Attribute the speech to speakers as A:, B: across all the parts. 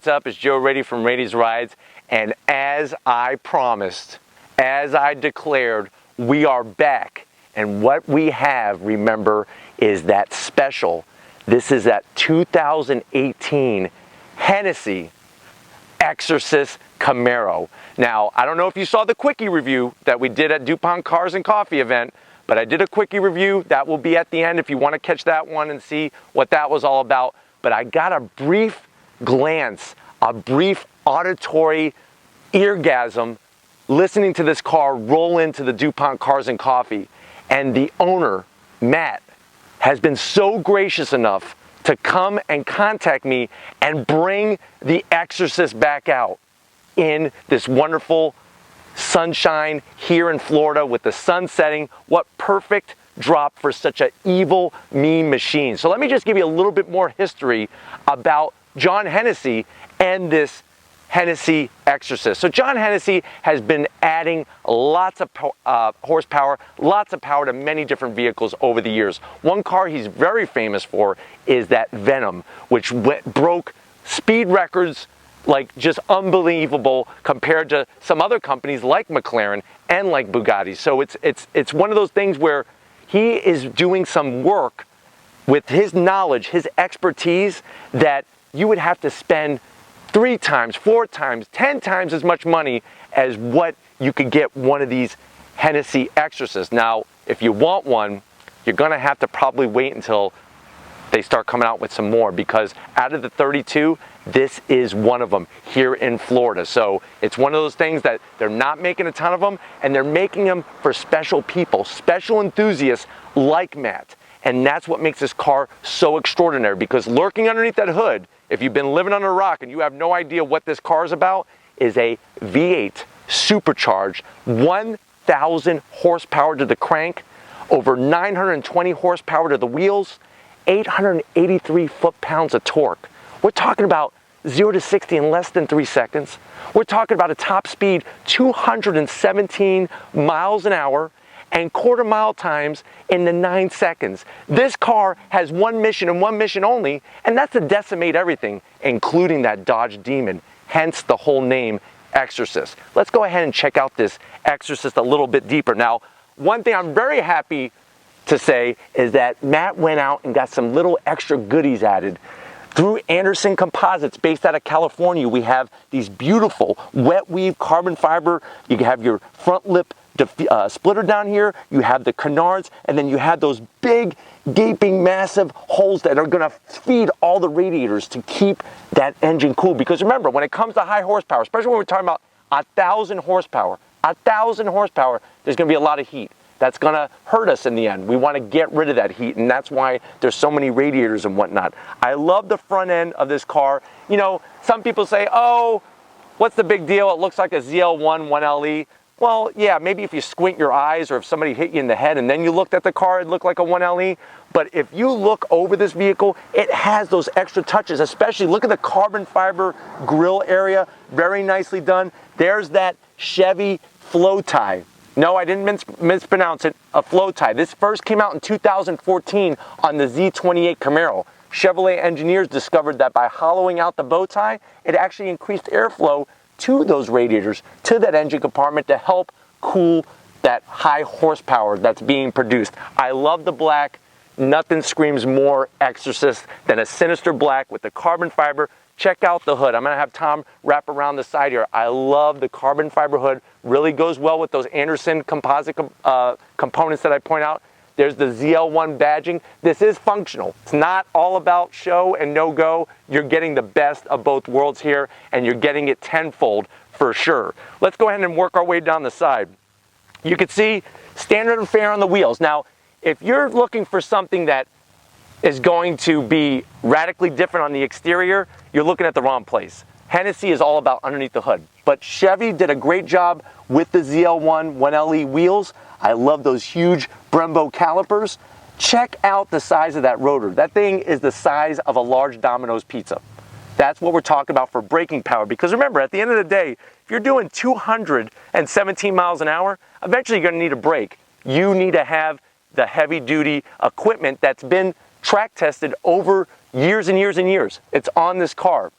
A: what's up? It's Joe Raiti from Raiti's Rides, and as I promised, as I declared, we are back. And what we have, remember, is that special. This is that 2018 Hennessey Exorcist Camaro. Now, I don't know if you saw the quickie review that we did at DuPont Cars and Coffee event, but I did a quickie review. That will be at the end if you want to catch that one and see what that was all about. But I got a brief glance, a brief auditory eargasm listening to this car roll into the DuPont Cars and Coffee. And the owner, Matt, has been so gracious enough to come and contact me and bring the Exorcist back out in this wonderful sunshine here in Florida with the sun setting. What perfect drop for such an evil, mean machine. So let me just give you a little bit more history about John Hennessey and this Hennessey Exorcist. So John Hennessey has been adding lots of horsepower, lots of power to many different vehicles over the years. One car he's very famous for is that Venom, which broke speed records like just unbelievable compared to some other companies like McLaren and like Bugatti. So it's one of those things where he is doing some work with his knowledge, his expertise, that you would have to spend 3 times, 4 times, 10 times as much money as what you could get one of these Hennessey Exorcists. Now, if you want one, you're gonna have to probably wait until they start coming out with some more, because out of the 32, this is one of them here in Florida. So it's one of those things that they're not making a ton of them, and they're making them for special people, special enthusiasts like Matt. And that's what makes this car so extraordinary, because lurking underneath that hood, if you've been living under a rock and you have no idea what this car is about, is a V8 supercharged, 1,000 horsepower to the crank, over 920 horsepower to the wheels, 883 foot-pounds of torque. We're talking about 0 to 60 in less than 3 seconds. We're talking about a top speed 217 miles an hour and quarter-mile times in the 9 seconds. This car has one mission and one mission only, and that's to decimate everything, including that Dodge Demon, hence the whole name Exorcist. Let's go ahead and check out this Exorcist a little bit deeper. Now, one thing I'm very happy to say is that Matt went out and got some little extra goodies added. Through Anderson Composites, based out of California, we have these beautiful wet weave carbon fiber. You have your front lip splitter down here, you have the canards, and then you have those big, gaping, massive holes that are gonna feed all the radiators to keep that engine cool. Because remember, when it comes to high horsepower, especially when we're talking about 1,000 horsepower, there's gonna be a lot of heat. That's gonna hurt us in the end. We wanna get rid of that heat, and that's why there's so many radiators and whatnot. I love the front end of this car. You know, some people say, oh, what's the big deal? It looks like a ZL1 1LE. Well, yeah, maybe if you squint your eyes, or if somebody hit you in the head and then you looked at the car, it looked like a 1LE. But if you look over this vehicle, it has those extra touches, especially look at the carbon fiber grille area, very nicely done. There's that Chevy flow tie. No, I didn't mispronounce it, a flow tie. This first came out in 2014 on the Z28 Camaro. Chevrolet engineers discovered that by hollowing out the bow tie, it actually increased airflow to those radiators, to that engine compartment, to help cool that high horsepower that's being produced. I love the black. Nothing screams more Exorcist than a sinister black with the carbon fiber. Check out the hood. I'm gonna have Tom wrap around the side here. I love the carbon fiber hood. Really goes well with those Anderson composite components that I point out. There's the ZL1 badging. This is functional. It's not all about show and no-go. You're getting the best of both worlds here, and you're getting it tenfold for sure. Let's go ahead and work our way down the side. You can see standard fare on the wheels. Now, if you're looking for something that is going to be radically different on the exterior, you're looking at the wrong place. Hennessey is all about underneath the hood. But Chevy did a great job with the ZL1 1LE wheels. I love those huge Brembo calipers. Check out the size of that rotor. That thing is the size of a large Domino's pizza. That's what we're talking about for braking power. Because remember, at the end of the day, if you're doing 217 miles an hour, eventually you're gonna need a brake. You need to have the heavy duty equipment that's been track tested over years and years and years. It's on this car.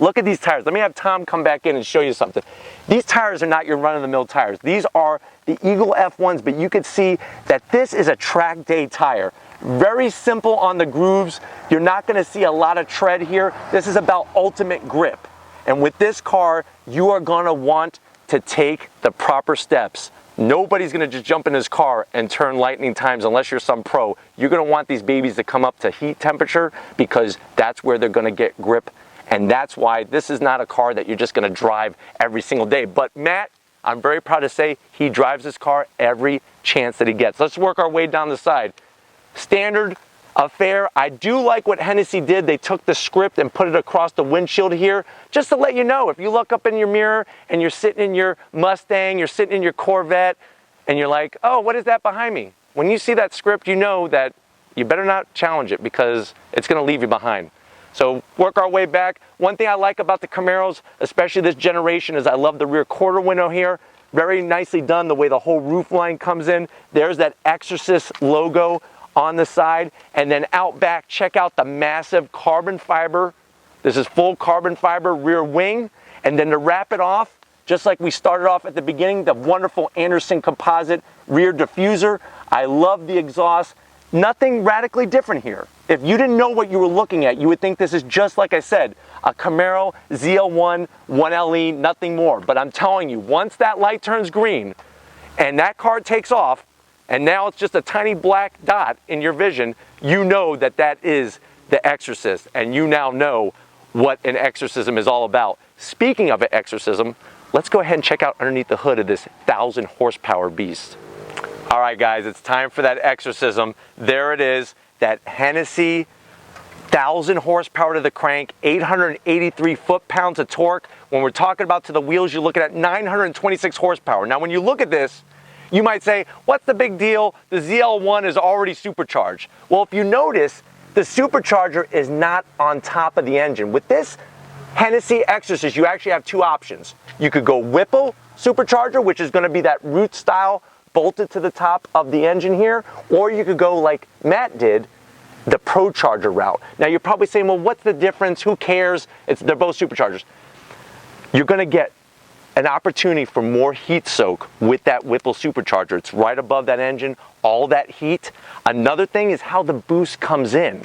A: Look at these tires. Let me have Tom come back in and show you something. These tires are not your run-of-the-mill tires. These are the Eagle F1s, but you can see that this is a track day tire. Very simple on the grooves. You're not going to see a lot of tread here. This is about ultimate grip. And with this car, you are going to want to take the proper steps. Nobody's going to just jump in this car and turn lightning times unless you're some pro. You're going to want these babies to come up to heat temperature because that's where they're going to get grip. And that's why this is not a car that you're just going to drive every single day. But Matt, I'm very proud to say he drives this car every chance that he gets. Let's work our way down the side. Standard affair. I do like what Hennessey did. They took the script and put it across the windshield here, just to let you know, if you look up in your mirror and you're sitting in your Mustang, you're sitting in your Corvette, and you're like, oh, what is that behind me? When you see that script, you know that you better not challenge it because it's going to leave you behind. So work our way back. One thing I like about the Camaros, especially this generation, is I love the rear quarter window here. Very nicely done the way the whole roof line comes in. There's that Exorcist logo on the side. And then out back, check out the massive carbon fiber. This is full carbon fiber rear wing. And then to wrap it off, just like we started off at the beginning, the wonderful Anderson composite rear diffuser. I love the exhaust. Nothing radically different here. If you didn't know what you were looking at, you would think this is just, like I said, a Camaro ZL1 1LE, nothing more. But I'm telling you, once that light turns green and that car takes off, and now it's just a tiny black dot in your vision, you know that that is the Exorcist, and you now know what an exorcism is all about. Speaking of an exorcism, let's go ahead and check out underneath the hood of this 1,000 horsepower beast. All right, guys, it's time for that exorcism. There it is, that Hennessey 1,000 horsepower to the crank, 883 foot-pounds of torque. When we're talking about to the wheels, you're looking at 926 horsepower. Now, when you look at this, you might say, what's the big deal? The ZL1 is already supercharged. Well, if you notice, the supercharger is not on top of the engine. With this Hennessey Exorcist, you actually have two options. You could go Whipple supercharger, which is going to be that root style bolted to the top of the engine here, or you could go like Matt did, the Pro Charger route. Now you're probably saying, well, what's the difference? Who cares? They're both superchargers. You're going to get an opportunity for more heat soak with that Whipple supercharger. It's right above that engine, all that heat. Another thing is how the boost comes in.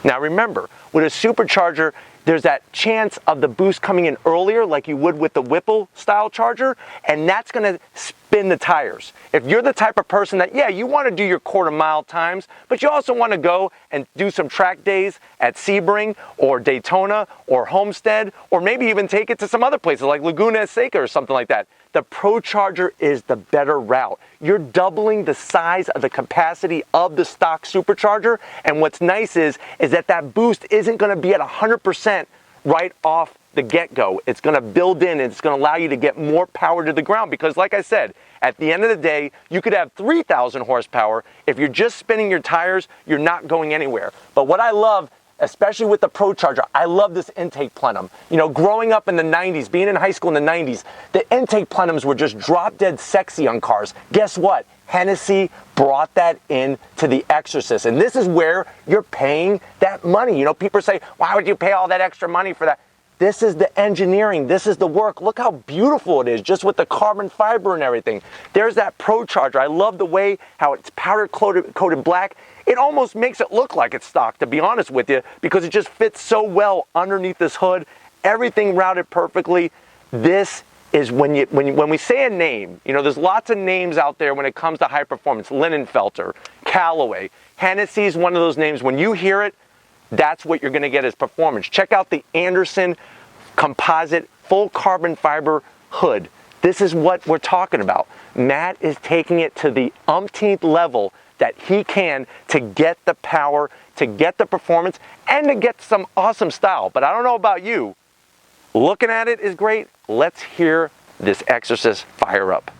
A: Now remember, with a supercharger, there's that chance of the boost coming in earlier like you would with the Whipple style charger, and that's going to spin the tires. If you're the type of person that, yeah, you want to do your quarter mile times, but you also want to go and do some track days at Sebring or Daytona or Homestead, or maybe even take it to some other places like Laguna Seca or something like that, the Pro Charger is the better route. You're doubling the size of the capacity of the stock supercharger, and what's nice is that that boost isn't going to be at 100% right off the get-go. It's going to build in, and it's going to allow you to get more power to the ground, because like I said, at the end of the day, you could have 3,000 horsepower. If you're just spinning your tires, you're not going anywhere. But what I love, especially with the Pro Charger, I love this intake plenum. You know, growing up in the 90s, being in high school in the 90s, the intake plenums were just drop dead sexy on cars. Guess what? Hennessey brought that in to the Exorcist. And this is where you're paying that money. You know, people say, why would you pay all that extra money for that? This is the engineering. This is the work. Look how beautiful it is, just with the carbon fiber and everything. There's that Pro Charger. I love the way how it's powder coated black. It almost makes it look like it's stock, to be honest with you, because it just fits so well underneath this hood. Everything routed perfectly. This is when we say a name, you know, there's lots of names out there when it comes to high performance. Linenfelter, Callaway, Hennessey is one of those names. When you hear it, that's what you're going to get as performance. Check out the Anderson composite full carbon fiber hood. This is what we're talking about. Matt is taking it to the umpteenth level that he can to get the power, to get the performance, and to get some awesome style. But I don't know about you. Looking at it is great. Let's hear this Exorcist fire up.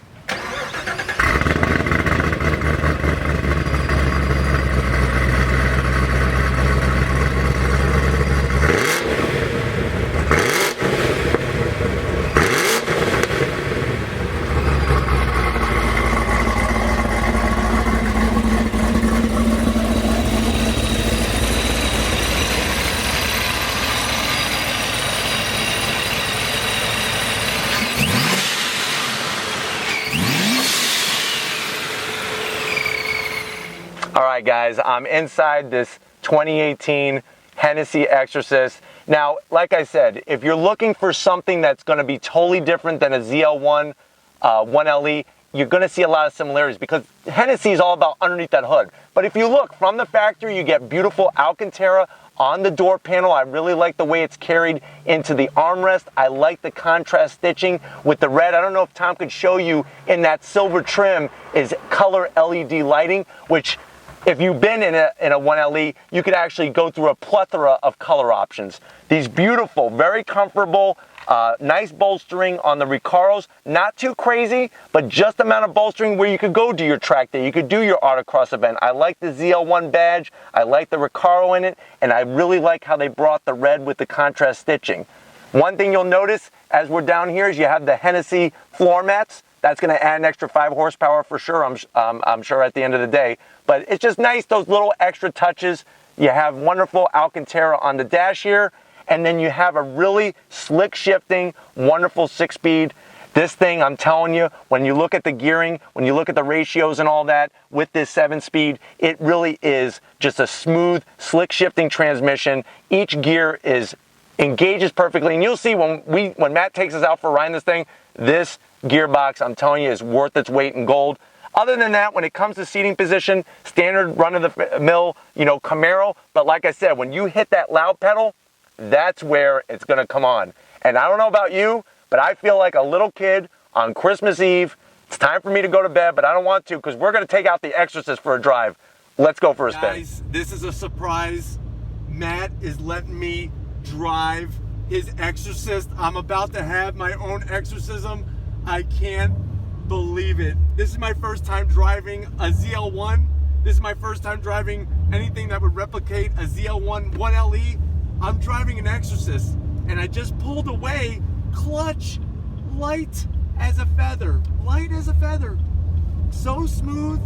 A: right, guys, I'm inside this 2018 Hennessey Exorcist. Now, like I said, if you're looking for something that's going to be totally different than a ZL1 1LE, you're going to see a lot of similarities because Hennessey is all about underneath that hood. But if you look from the factory, you get beautiful Alcantara on the door panel. I really like the way it's carried into the armrest. I like the contrast stitching with the red. I don't know if Tom could show you in that silver trim is color LED lighting, which if you've been in a 1LE, you could actually go through a plethora of color options. These beautiful, very comfortable, nice bolstering on the Recaros. Not too crazy, but just amount of bolstering where you could go do your track day. You could do your autocross event. I like the ZL1 badge. I like the Recaro in it. And I really like how they brought the red with the contrast stitching. One thing you'll notice as we're down here is you have the Hennessey floor mats. That's going to add an extra 5 horsepower for sure, I'm sure at the end of the day. But it's just nice, those little extra touches. You have wonderful Alcantara on the dash here. And then you have a really slick shifting, wonderful 6-speed. This thing, I'm telling you, when you look at the gearing, when you look at the ratios and all that, with this 7-speed, it really is just a smooth, slick shifting transmission. Each gear engages perfectly. And you'll see when Matt takes us out for riding this thing, this gearbox, I'm telling you, is worth its weight in gold. Other than that, when it comes to seating position, standard run-of-the-mill, Camaro. But like I said, when you hit that loud pedal, that's where it's going to come on. And I don't know about you, but I feel like a little kid on Christmas Eve. It's time for me to go to bed, but I don't want to because we're going to take out the Exorcist for a drive. Let's go for a spin.
B: Guys, this is a surprise. Matt is letting me drive his Exorcist. I'm about to have my own exorcism. I can't believe it. This is my first time driving a ZL1. This is my first time driving anything that would replicate a ZL1 1LE. I'm driving an Exorcist, and I just pulled away, clutch, light as a feather. Light as a feather. So smooth.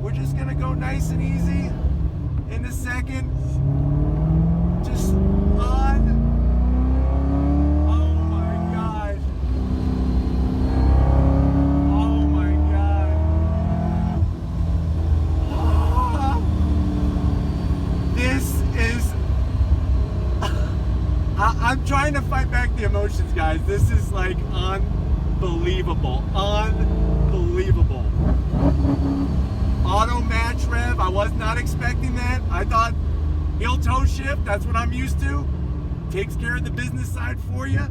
B: We're just gonna go nice and easy in a second. Just on. Oh my God. Oh my God. This is... I'm trying to fight back the emotions, guys. This is like unbelievable. Unbelievable. Auto match rev. I was not expecting that. I thought heel toe shift, that's what I'm used to. Takes care of the business side for you.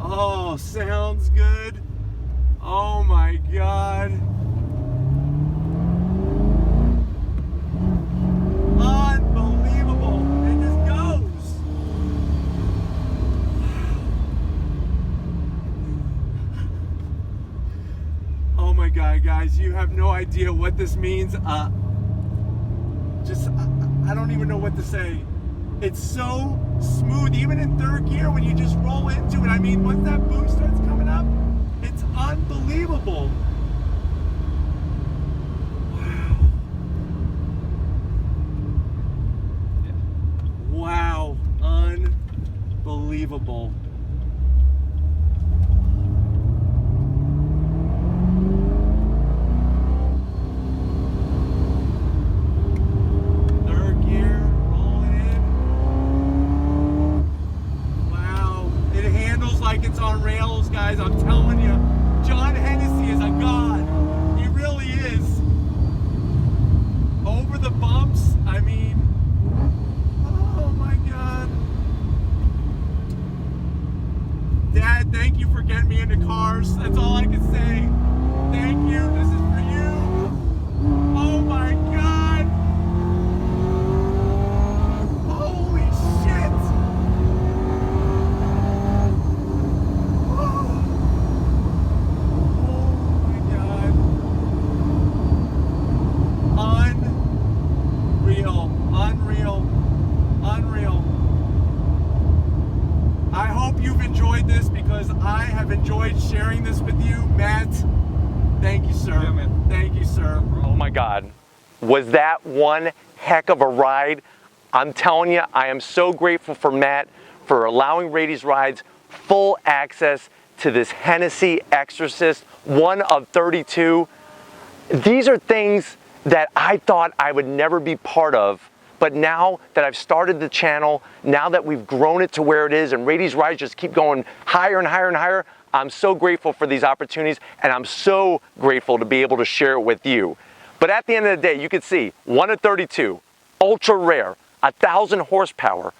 B: Oh, sounds good. Oh my God. Unbelievable. It just goes. Oh my God, guys, you have no idea what this means. I don't even know what to say. It's so smooth, even in third gear when you just roll into it. I mean, once that boost starts coming up, it's unbelievable. Wow. Wow. Unbelievable. Like it's on rails, guys. I'm telling you, John Hennessey is a god. He really is. Over the bumps, I mean, oh my God. Dad, thank you for getting me into cars. That's all I can say. Thank you. This is for you. Oh my God. Holy shit. I have enjoyed sharing this with you, Matt. Thank you, sir. Yeah, man. Thank you, sir.
A: Oh my God. Was that one heck of a ride? I'm telling you, I am so grateful for Matt for allowing Raiti's Rides full access to this Hennessey Exorcist, one of 32. These are things that I thought I would never be part of. But now that I've started the channel, now that we've grown it to where it is and Raiti's rides just keep going higher and higher and higher, I'm so grateful for these opportunities, and I'm so grateful to be able to share it with you. But at the end of the day, you can see 1 of 32, ultra rare, 1,000 horsepower,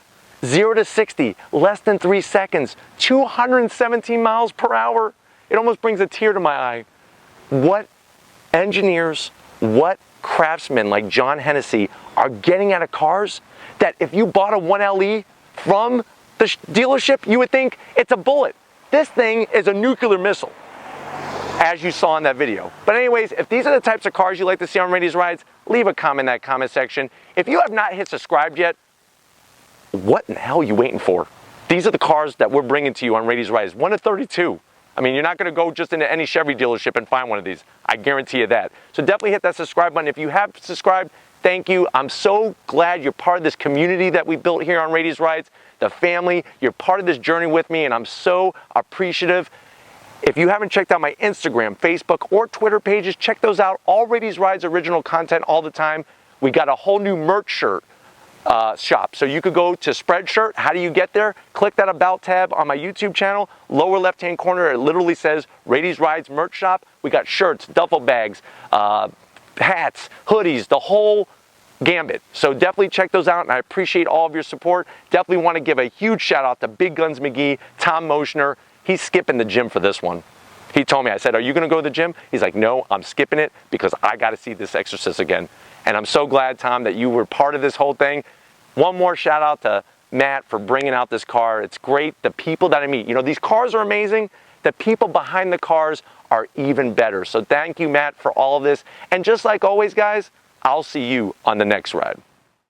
A: 0 to 60, less than 3 seconds, 217 miles per hour. It almost brings a tear to my eye. What engineers, what craftsmen like John Hennessey are getting out of cars that if you bought a 1LE from the dealership, you would think it's a bullet. This thing is a nuclear missile, as you saw in that video. But anyways, if these are the types of cars you like to see on Raiti's Rides, leave a comment in that comment section. If you have not hit subscribe yet, what in the hell are you waiting for? These are the cars that we're bringing to you on Raiti's Rides, 1 of 32. I mean, you're not going to go just into any Chevy dealership and find one of these. I guarantee you that. So definitely hit that subscribe button. If you have subscribed, thank you. I'm so glad you're part of this community that we built here on Raiti's Rides, the family. You're part of this journey with me, and I'm so appreciative. If you haven't checked out my Instagram, Facebook, or Twitter pages, check those out. All Raiti's Rides original content all the time. We got a whole new merch shirt shop. So you could go to Spreadshirt. How do you get there? Click that About tab on my YouTube channel. Lower left-hand corner, it literally says Raiti's Rides Merch Shop. We got shirts, duffel bags, hats, hoodies, the whole gambit. So definitely check those out, and I appreciate all of your support. Definitely want to give a huge shout out to Big Guns McGee, Tom Moschner. He's skipping the gym for this one. He told me, I said, are you going to go to the gym? He's like, no, I'm skipping it because I got to see this Exorcist again. And I'm so glad, Tom, that you were part of this whole thing. One more shout out to Matt for bringing out this car. It's great. The people that I meet, you know, these cars are amazing. The people behind the cars are even better. So thank you, Matt, for all of this. And just like always, guys, I'll see you on the next ride.